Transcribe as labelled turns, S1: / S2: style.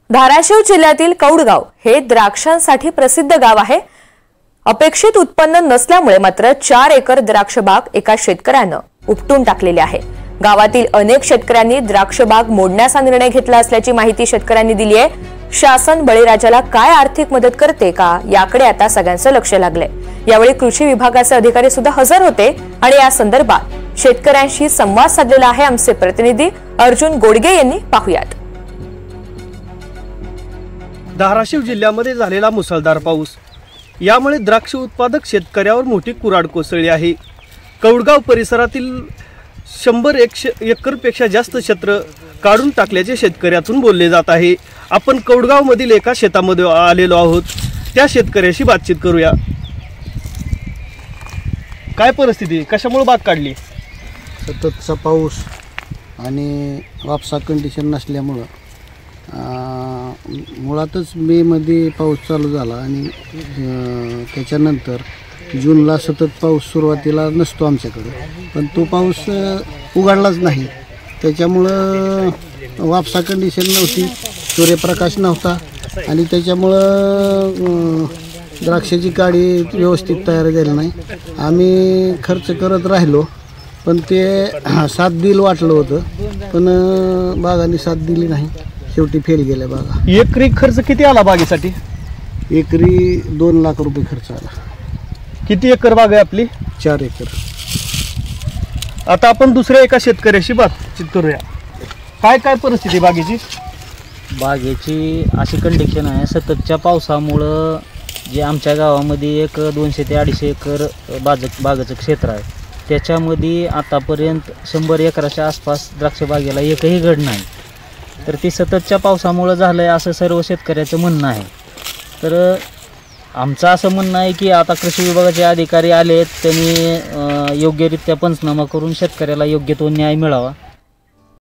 S1: धाराशिव जिल्ह्यातील कौडगाव हे द्राक्षांसाठी प्रसिद्ध गाव आहे। अपेक्षित उत्पन्न नसल्यामुळे मात्र 4 एकर द्राक्ष बाग एका शेतकऱ्यानं उपटून टाकलेली आहे। गावातील अनेक शेतकऱ्यांनी द्राक्ष बाग मोडण्याचा निर्णय घेतला असल्याची माहिती शेतकऱ्यांनी दिली आहे। शासन बळीराजाला काय आर्थिक मदत करते का याकडे आता सगळ्यांचं लक्ष लागलंय। यावेळी कृषी विभागाचे अधिकारी सुद्धा हजर होते आणि या संदर्भात शेतकऱ्यांशी संवाद साधलेला आहे आमचे प्रतिनिधी अर्जुन गोडगे यांनी। पाहूयात।
S2: धाराशिव जिल्ह्यामध्ये झालेला मुसळधार पाऊस यामुळे द्राक्ष उत्पादक शेतकऱ्यावर मोठी कुऱ्हाड कोसळली आहे। कौडगाव परिसरातील 100 एकरपेक्षा जास्त क्षेत्र काढून टाकल्याचे शेतकऱ्यातून बोलले जात आहे। आपण कौडगाव मधील एका शेतामध्ये आलेलो आहोत, त्या शेतकऱ्याशी बातचीत करूया। काय परिस्थिती, कशामुळे बाग काढली?
S3: सततचा पाऊस आणि वापसा कंडिशन नसल्यामुळं मुळातच मे मध्ये पाऊस चालू झाला आणि त्याच्यानंतर जूनला सतत पाऊस सुरुवातीला नसतो आमच्याकडे, पण तो पाऊस उघडलाच नाही। त्याच्यामुळं वापसा कंडिशन नव्हती, सूर्यप्रकाश नव्हता आणि त्याच्यामुळं द्राक्षाची काडी व्यवस्थित तयार झाली नाही। आम्ही खर्च करत राहिलो पण ते साथ दिल वाटलं होतं, पण बागांनी साथ दिली नाही, शेवटी फेल गेल्या बागा।
S2: एकरी खर्च किती आला बागेसाठी?
S3: एकरी 2 लाख रुपये खर्च आला।
S2: किती एकर बाग आहे आपली?
S3: 4 एकर।
S2: आता आपण दुसऱ्या एका शेतकऱ्याशी बातचीत करूया। काय काय परिस्थिती बागेची?
S4: बागेची अशी कंडिशन आहे, सततच्या पावसामुळं जे आमच्या गावामध्ये एक 200 ते 250 एकर बागेचं क्षेत्र आहे, त्याच्यामध्ये आतापर्यंत 100 एकराच्या आसपास द्राक्ष बागेला एकही घड नाही। तर ती सततच्या पावसामुळं झालं आहे असं सर्व शेतकऱ्याचं म्हणणं आहे। तर आमचं असं म्हणणं आहे की आता कृषी विभागाचे अधिकारी आले आहेत, त्यांनी योग्यरित्या पंचनामा करून शेतकऱ्याला योग्य तो न्याय मिळावा।